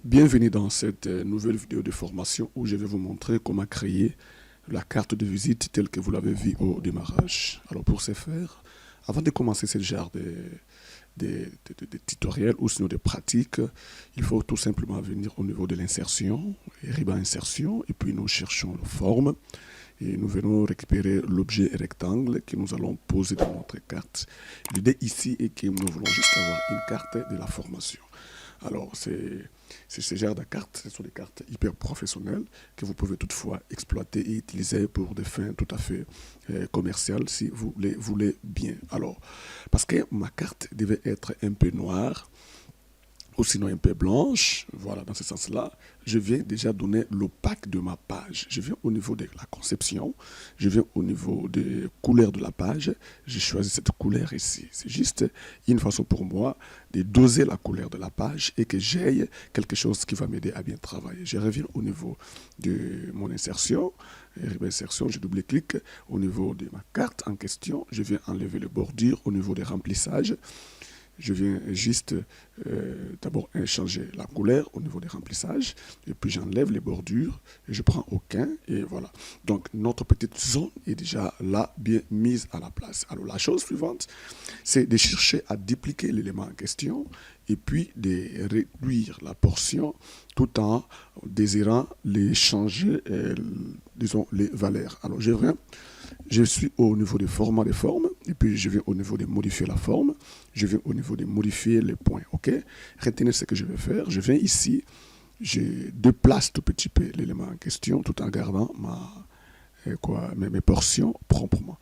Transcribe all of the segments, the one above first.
Bienvenue dans cette nouvelle vidéo de formation où je vais vous montrer comment créer la carte de visite telle que vous l'avez vue au démarrage. Alors pour ce faire, avant de commencer ce genre de tutoriels ou sinon de pratiques, il faut tout simplement venir au niveau de l'insertion, ruban insertion, et puis nous cherchons la forme et nous venons récupérer l'objet rectangle que nous allons poser dans notre carte. L'idée ici est que nous voulons juste avoir une carte de la formation. Alors, c'est ce genre de cartes, ce sont des cartes hyper professionnelles que vous pouvez toutefois exploiter et utiliser pour des fins tout à fait commerciales si vous les voulez bien. Alors, parce que ma carte devait être un peu noire, ou sinon un peu blanche, voilà, dans ce sens-là, je viens déjà donner l'opaque de ma page. Je viens au niveau de la conception, je viens au niveau des couleurs de la page, j'ai choisi cette couleur ici. C'est juste une façon pour moi de doser la couleur de la page et que j'aie quelque chose qui va m'aider à bien travailler. Je reviens au niveau de mon insertion, je double-clique au niveau de ma carte en question, je viens enlever le bordure au niveau des remplissages. Je viens juste d'abord changer la couleur au niveau des remplissages et puis j'enlève les bordures et je prends aucun et voilà. Donc notre petite zone est déjà là bien mise à la place. Alors la chose suivante, c'est de chercher à dupliquer l'élément en question et puis de réduire la portion tout en désirant les changer, disons, les valeurs. Alors je suis au niveau des formats des formes, et puis je viens au niveau de modifier la forme, je viens au niveau de modifier les points, ok? Retenez ce que je vais faire, je viens ici, je déplace tout petit peu l'élément en question, tout en gardant mes portions proprement.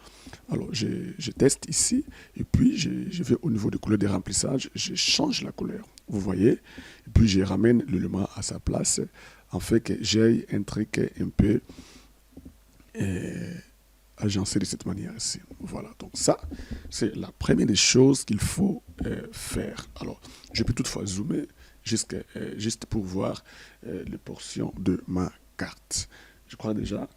Alors je teste ici, et puis je vais au niveau de couleur de remplissage, je change la couleur, vous voyez? Et puis je ramène l'élément à sa place, en fait que j'ai un truc un peu agencé de cette manière-ci. Voilà, donc ça, c'est la première des choses qu'il faut faire. Alors, je peux toutefois zoomer juste pour voir les portions de ma carte. Je crois déjà,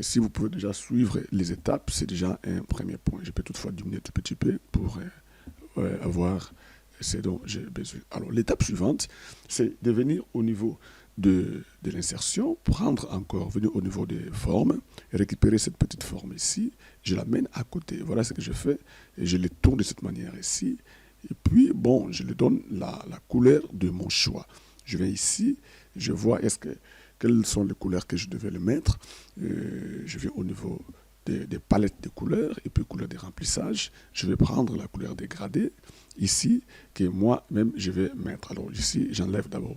si vous pouvez déjà suivre les étapes, c'est déjà un premier point. Je peux toutefois diminuer tout petit peu pour avoir ce dont j'ai besoin. Alors, l'étape suivante, c'est de venir au niveau de l'insertion, prendre encore, venir au niveau des formes, récupérer cette petite forme ici, je la mène à côté. Voilà ce que je fais, et je les tourne de cette manière ici, et puis, bon, je lui donne la couleur de mon choix. Je viens ici, je vois quelles sont les couleurs que je devais le mettre, je viens au niveau des palettes de couleurs, et puis couleur de remplissage, je vais prendre la couleur dégradée, ici, que moi-même je vais mettre. Alors ici, j'enlève d'abord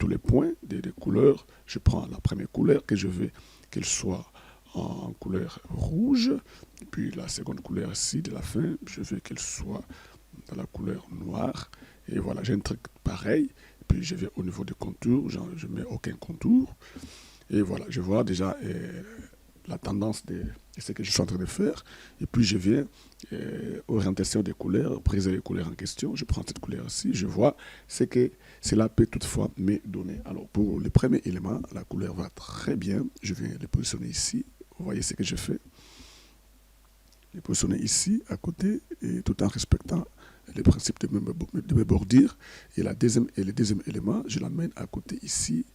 tous les points des couleurs, je prends la première couleur que je veux qu'elle soit en couleur rouge, et puis la seconde couleur ici de la fin, je veux qu'elle soit dans la couleur noire, et voilà, j'ai un truc pareil, et puis je vais au niveau des contours, je ne mets aucun contour, et voilà, je vois déjà la tendance de ce que je suis en train de faire, et puis je viens orientation des couleurs, briser les couleurs en question, je prends cette couleur-ci, je vois ce que cela peut toutefois me donner. Alors pour le premier élément, la couleur va très bien, je viens les positionner ici, vous voyez ce que je fais, les positionner ici à côté, et tout en respectant les principes de mes bordures, et le deuxième élément, je l'amène à côté ici,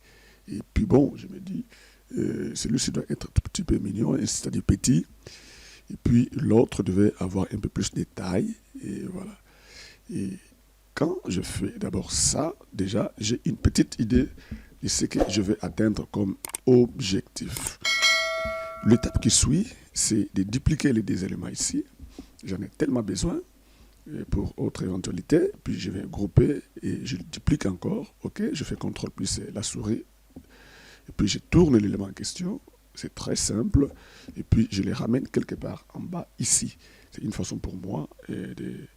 et puis bon, je me dis, celui-ci doit être un tout petit peu mignon, c'est-à-dire petit. Et puis l'autre devait avoir un peu plus de taille. Et voilà. Et quand je fais d'abord ça, déjà, j'ai une petite idée de ce que je vais atteindre comme objectif. L'étape qui suit, c'est de dupliquer les deux éléments ici. J'en ai tellement besoin pour autre éventualité. Puis je vais grouper et je duplique encore. OK, je fais CTRL plus la souris. Et puis je tourne l'élément en question, c'est très simple, et puis je les ramène quelque part en bas ici. C'est une façon pour moi de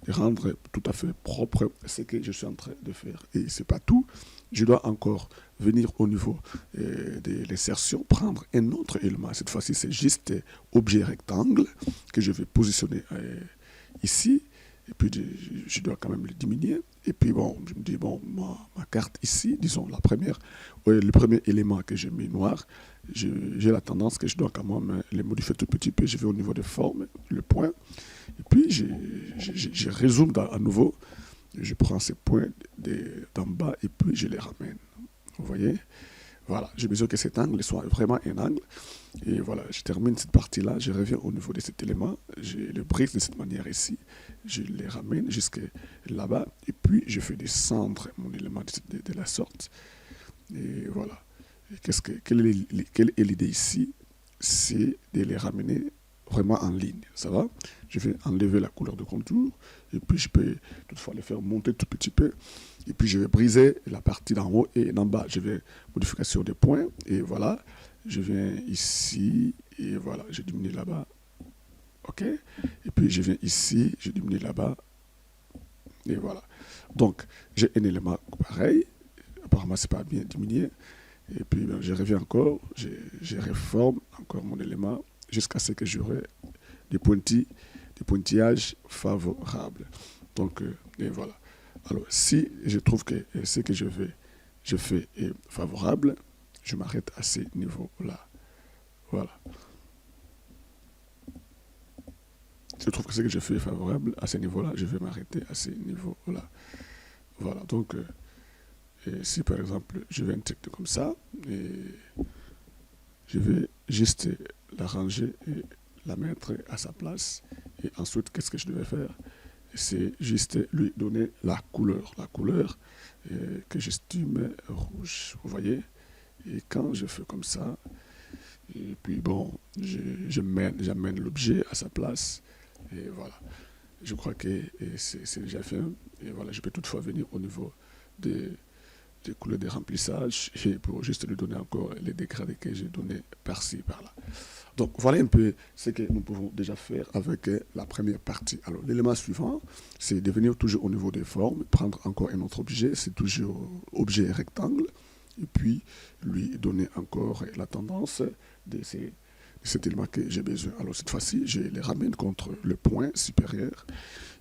rendre tout à fait propre ce que je suis en train de faire. Et ce n'est pas tout, je dois encore venir au niveau de l'insertion, prendre un autre élément. Cette fois-ci, c'est juste objet rectangle que je vais positionner ici. Et puis, je dois quand même le diminuer. Et puis, bon, je me dis, bon, ma carte ici, disons, le premier élément que j'ai mis noir, j'ai la tendance que je dois quand même les modifier tout petit peu. Je vais au niveau des formes, le point. Et puis, je résume à nouveau Je prends ces points d'en bas et puis je les ramène. Vous voyez? Voilà, j'ai besoin que cet angle soit vraiment un angle. Et voilà, je termine cette partie-là, je reviens au niveau de cet élément, je le brise de cette manière ici, je les ramène jusqu'à là-bas, et puis je fais descendre mon élément de la sorte. Et voilà. Quelle est l'idée ici? C'est de les ramener vraiment en ligne, ça va? Je vais enlever la couleur de contour, et puis je peux toutefois les faire monter tout petit peu, et puis je vais briser la partie d'en haut et d'en bas. Je vais modification des points, et voilà, je viens ici, et voilà, je diminue là-bas, ok? Et puis je viens ici, je diminue là-bas, et voilà. Donc, j'ai un élément pareil, apparemment c'est pas bien diminué, et puis ben, je reviens encore, je réforme encore mon élément, jusqu'à ce que j'aurai des pointillages favorables. Donc, et voilà. Alors, si je trouve que ce que je fais est favorable, je m'arrête à ces niveaux-là. Voilà. Si je trouve que ce que je fais est favorable à ce niveau-là, je vais m'arrêter à ces niveaux-là. Voilà. Donc, et si par exemple, je vais un truc comme ça, et je vais juste la ranger et la mettre à sa place. Et ensuite, qu'est-ce que je devais faire? C'est juste lui donner la couleur que j'estime rouge. Vous voyez? Et quand je fais comme ça, et puis bon, j'amène l'objet à sa place. Et voilà. Je crois que c'est déjà fait. Et voilà, je peux toutefois venir au niveau des couleurs de remplissage et pour juste lui donner encore les dégradés que j'ai donnés par-ci, par-là. Donc voilà un peu ce que nous pouvons déjà faire avec la première partie. Alors l'élément suivant, c'est de venir toujours au niveau des formes, prendre encore un autre objet, c'est toujours objet rectangle, et puis lui donner encore la tendance de cet élément que j'ai besoin. Alors cette fois-ci, je les ramène contre le point supérieur,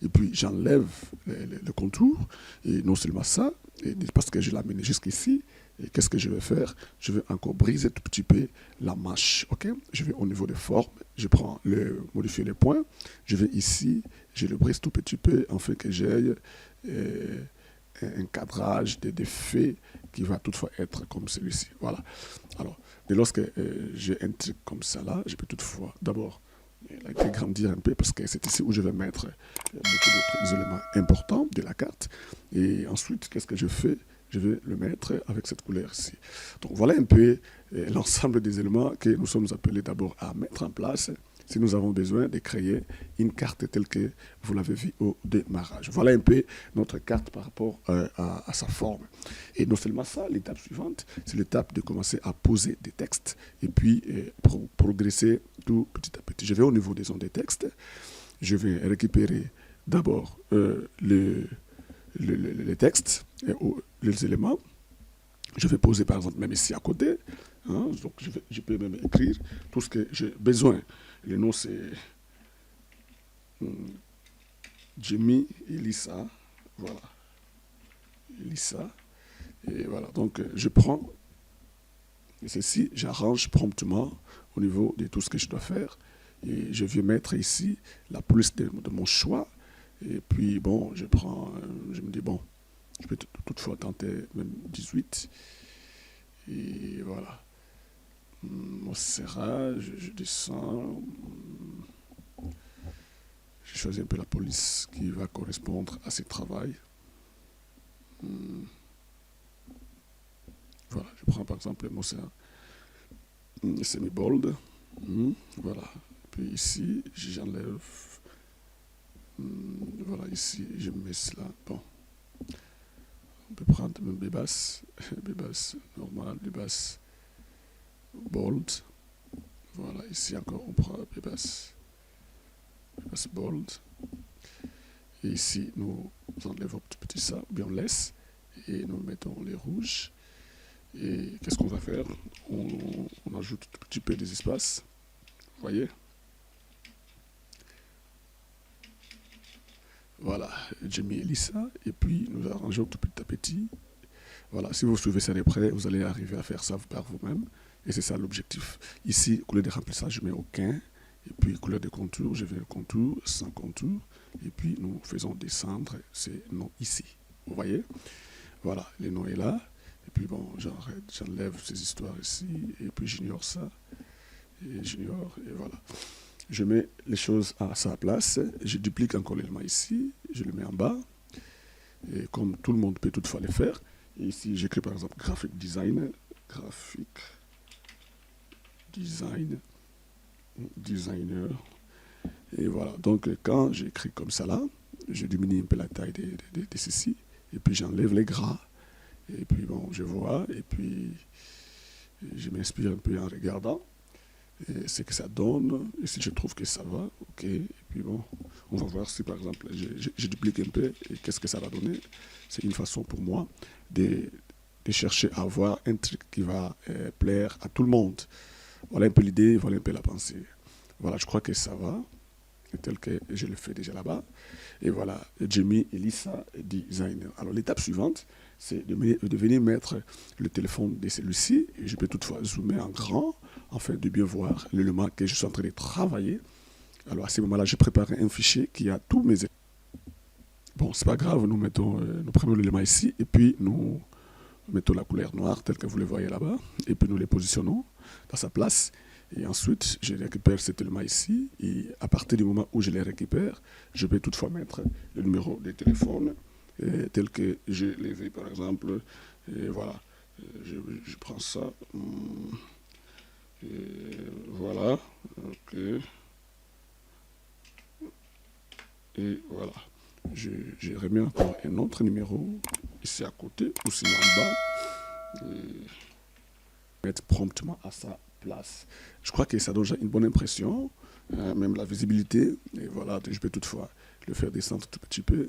et puis j'enlève le contour, et non seulement ça, parce que je l'ai amené jusqu'ici, et qu'est-ce que je vais faire? Je vais encore briser tout petit peu la manche, ok? Je vais au niveau des formes, je prends modifier les points, je vais ici, je le brise tout petit peu, afin que j'aie un cadrage des faits qui va toutefois être comme celui-ci. Voilà. Alors, et lorsque j'ai un truc comme ça là, je peux toutefois d'abord grandir un peu parce que c'est ici où je vais mettre beaucoup d'autres éléments importants de la carte. Et ensuite, qu'est-ce que je fais? Je vais le mettre avec cette couleur ici. Donc voilà un peu l'ensemble des éléments que nous sommes appelés d'abord à mettre en place si nous avons besoin de créer une carte telle que vous l'avez vu au démarrage. Voilà un peu notre carte par rapport à sa forme. Et non seulement ça, l'étape suivante, c'est l'étape de commencer à poser des textes et puis progresser tout petit à petit. Je vais au niveau des ondes des textes, je vais récupérer d'abord les textes, les éléments. Je vais poser par exemple même ici à côté. Hein, donc je peux même écrire tout ce que j'ai besoin. Le nom c'est Jimmy Elissa. Voilà. Elissa. Et voilà. Donc je prends ceci, j'arrange promptement au niveau de tout ce que je dois faire. Et je vais mettre ici la police de mon choix. Et puis bon, je me dis bon, je peux toutefois tenter même 18. Et voilà. Mon serrage, je descends. Je choisis un peu la police qui va correspondre à ce travail. Voilà, je prends par exemple mon serrage semi-bold. Voilà. Puis ici, j'enlève. Voilà, ici, je mets cela. Bon. On peut prendre même Bébas normal, Bébas bold. Voilà, ici encore, on prend Bébas bold. Et ici, nous enlèvons tout petit ça, ou bien on laisse, et nous mettons les rouges. Et qu'est-ce qu'on va faire? On ajoute un petit peu des espaces. Vous voyez? Voilà, Jimmy Elissa, et puis nous arrangeons tout petit à petit. Voilà, si vous suivez ça de près, vous allez arriver à faire ça par vous-même, et c'est ça l'objectif. Ici, couleur de remplissage, je mets aucun, Et puis, couleur de contour, je vais contour, sans contour. Et puis, nous faisons descendre ces noms ici. Vous voyez? Voilà, le nom est là. Et puis, bon, j'enlève ces histoires ici. Et puis, j'ignore ça. Et j'ignore, et voilà. Je mets les choses à sa place. Je duplique encore l'élément ici. Je le mets en bas. Et comme tout le monde peut toutefois le faire. Et ici, j'écris par exemple graphic design. Graphic design. Designer. Et voilà. Donc, quand j'écris comme ça là, je diminue un peu la taille de ceci. Et puis, j'enlève les gras. Et puis, bon, je vois. Et puis, je m'inspire un peu en regardant. Et ce que ça donne, et si je trouve que ça va, ok, et puis bon, on va voir si par exemple je duplique un peu, et qu'est-ce que ça va donner. C'est une façon pour moi de chercher à avoir un truc qui va plaire à tout le monde. Voilà un peu l'idée, voilà un peu la pensée. Voilà, je crois que ça va, tel que je le fais déjà là-bas. Et voilà, Jamie Elissa Designer. Alors l'étape suivante, c'est de venir mettre le téléphone de celui-ci, et je peux toutefois zoomer en grand, afin de bien voir l'élément que je suis en train de travailler. Alors à ce moment-là, je prépare un fichier qui a tous mes... Bon, c'est pas grave, nous prenons l'élément ici, et puis nous mettons la couleur noire, telle que vous le voyez là-bas, et puis nous les positionnons dans sa place. Et ensuite, je récupère cet élément ici, et à partir du moment où je les récupère, je peux toutefois mettre le numéro de téléphone, tel que je l'ai vu par exemple, et voilà, je prends ça, et voilà, ok, et voilà, je remets encore un autre numéro ici à côté, ou sinon en bas, et mettre promptement à sa place. Je crois que ça donne déjà une bonne impression, même la visibilité, et voilà, je peux toutefois le faire descendre tout petit peu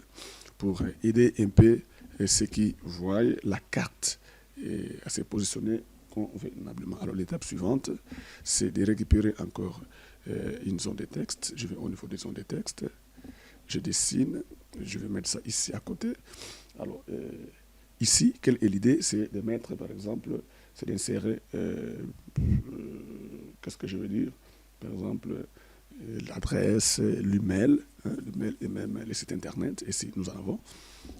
pour aider un peu ceux qui voient la carte et à se positionner convenablement. Alors l'étape suivante, c'est de récupérer encore une zone de texte. Je vais au niveau des zones de texte, je dessine, je vais mettre ça ici à côté. Alors ici, quelle est l'idée? C'est de mettre par exemple, c'est d'insérer, qu'est-ce que je veux dire? Par exemple, l'adresse, l'email, l'email et même les sites internet, ici nous en avons.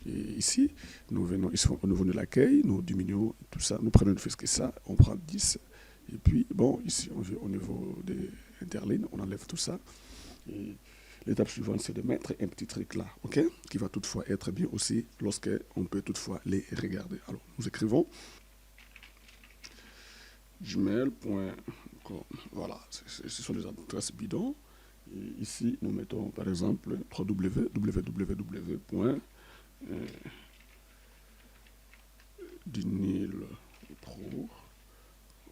Et ici, nous venons ici au niveau de l'accueil, nous diminuons tout ça, nous prenons une fusque que ça, on prend 10, et puis bon, ici on vient au niveau des interlignes, on enlève tout ça. Et l'étape suivante, c'est de mettre un petit truc là, ok, qui va toutefois être bien aussi lorsque on peut toutefois les regarder. Alors, nous écrivons gmail.com, voilà, ce sont des adresses bidons. Et ici, nous mettons par exemple www.dinil.pro.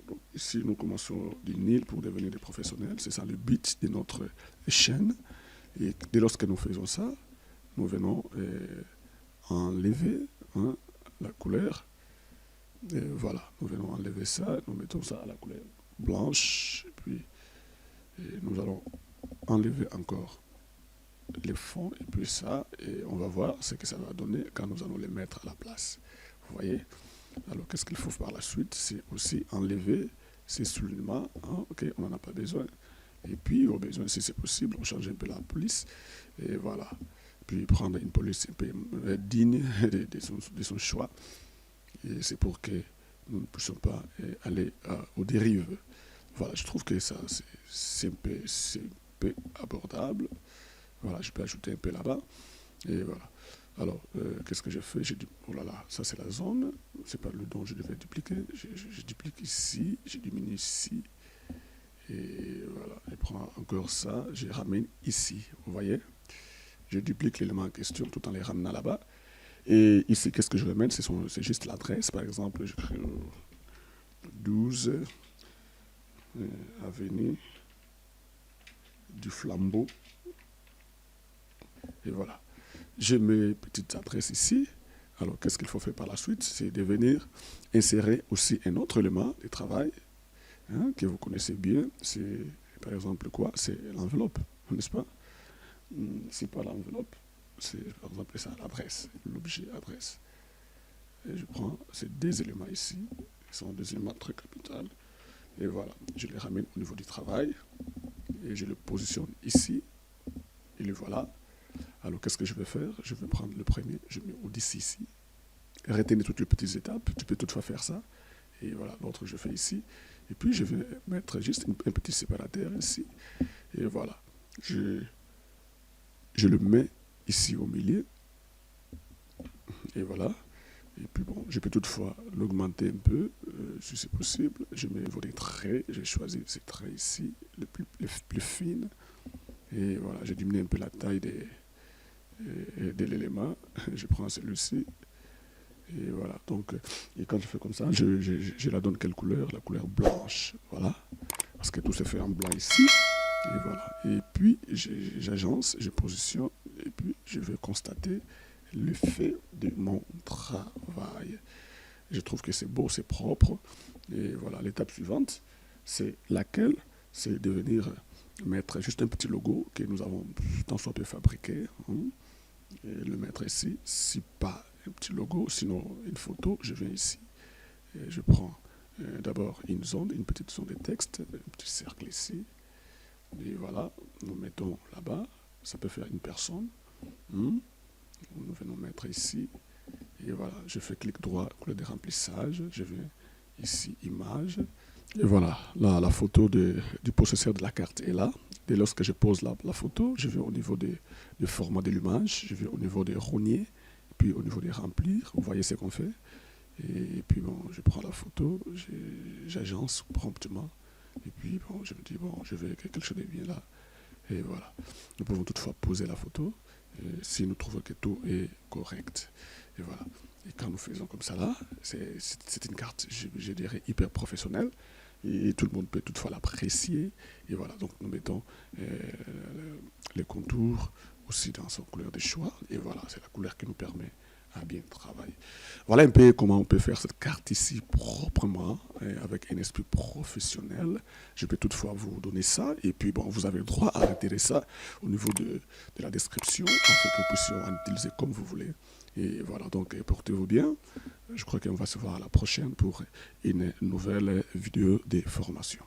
Donc, ici, nous commençons Dinil pour devenir des professionnels. C'est ça le but de notre chaîne. Et dès lors que nous faisons ça, nous venons enlever la couleur. Et voilà, nous venons enlever ça, nous mettons ça à la couleur blanche. Et puis, nous allons enlever encore les fonds et puis ça, et on va voir ce que ça va donner quand nous allons les mettre à la place. Vous voyez? Alors qu'est-ce qu'il faut par la suite? C'est aussi enlever ces soulignements, ok, on n'en a pas besoin. Et puis au besoin, si c'est possible, on change un peu la police, et voilà. Puis prendre une police un peu digne de son choix. Et c'est pour que nous ne puissions pas aller aux dérives. Voilà, je trouve que ça, c'est un peu abordable. Voilà, je peux ajouter un peu là-bas. Et voilà. Alors, qu'est-ce que je fais? J'ai dit, oh là là, ça c'est la zone. C'est pas le dont je devais dupliquer. Je duplique ici, je diminue ici. Et voilà, je prends encore ça, je ramène ici. Vous voyez? Je duplique l'élément en question tout en les ramenant là-bas. Et ici, qu'est-ce que je vais mettre? C'est juste l'adresse. Par exemple, je crée 12 avenue du Flambeau. Et voilà. J'ai mes petites adresses ici. Alors, qu'est-ce qu'il faut faire par la suite? C'est de venir insérer aussi un autre élément de travail que vous connaissez bien. C'est, par exemple, quoi? C'est l'enveloppe, n'est-ce pas? C'est pas l'enveloppe. C'est, par exemple, ça, l'adresse, l'objet adresse. Et je prends ces deux éléments ici. Ce sont des éléments très capitaux. Et voilà, je les ramène au niveau du travail. et je le positionne ici, et le voilà. Alors qu'est-ce que je vais faire? Je vais prendre le premier, je mets au-dessus ici, retenez toutes les petites étapes, tu peux toutefois faire ça, et voilà, l'autre je fais ici, et puis je vais mettre juste un petit séparateur ici, et voilà, je le mets ici au milieu, et voilà. Et puis bon, je peux toutefois l'augmenter un peu, si c'est possible. Je mets au niveau des traits, j'ai choisi ces traits ici, les plus fines. Et voilà, j'ai diminué un peu la taille de l'élément. Je prends celui-ci. Et voilà, donc, et quand je fais comme ça, je la donne quelle couleur? La couleur blanche, voilà. Parce que tout se fait en blanc ici. Et voilà. Et puis, j'agence, je positionne, et puis je vais constater l'effet de mon travail. Je trouve que c'est beau, c'est propre. Et voilà, l'étape suivante, c'est laquelle? C'est de venir mettre juste un petit logo que nous avons tant soit peu fabriqué. Et le mettre ici. Si pas un petit logo, sinon une photo, je viens ici. Et je prends d'abord une zone, une petite zone de texte, un petit cercle ici. Et voilà, nous mettons là-bas. Ça peut faire une personne. Nous venons mettre ici, et voilà, je fais clic droit, couleur de remplissage, je viens ici, image, et voilà, là, la photo du possesseur de la carte est là. Dès lorsque je pose la photo, je vais au niveau du format de l'image, je vais au niveau des rogner, puis au niveau des remplir, vous voyez ce qu'on fait, et puis bon, je prends la photo, j'agence promptement, et puis bon, je me dis, bon, je vais quelque chose de bien là, et voilà. Nous pouvons toutefois poser la photo, si nous trouvons que tout est correct. Et voilà. Et quand nous faisons comme ça là, c'est une carte, je dirais, hyper professionnelle. Et tout le monde peut toutefois l'apprécier. Et voilà, donc nous mettons les contours aussi dans son couleur de choix. Et voilà, c'est la couleur qui nous permet à bien travailler. Voilà un peu comment on peut faire cette carte ici proprement, avec un esprit professionnel. Je peux toutefois vous donner ça, et puis bon, vous avez le droit à retirer ça au niveau de la description, afin que vous puissiez en utiliser comme vous voulez. Et voilà, donc portez-vous bien. Je crois qu'on va se voir à la prochaine pour une nouvelle vidéo de formation.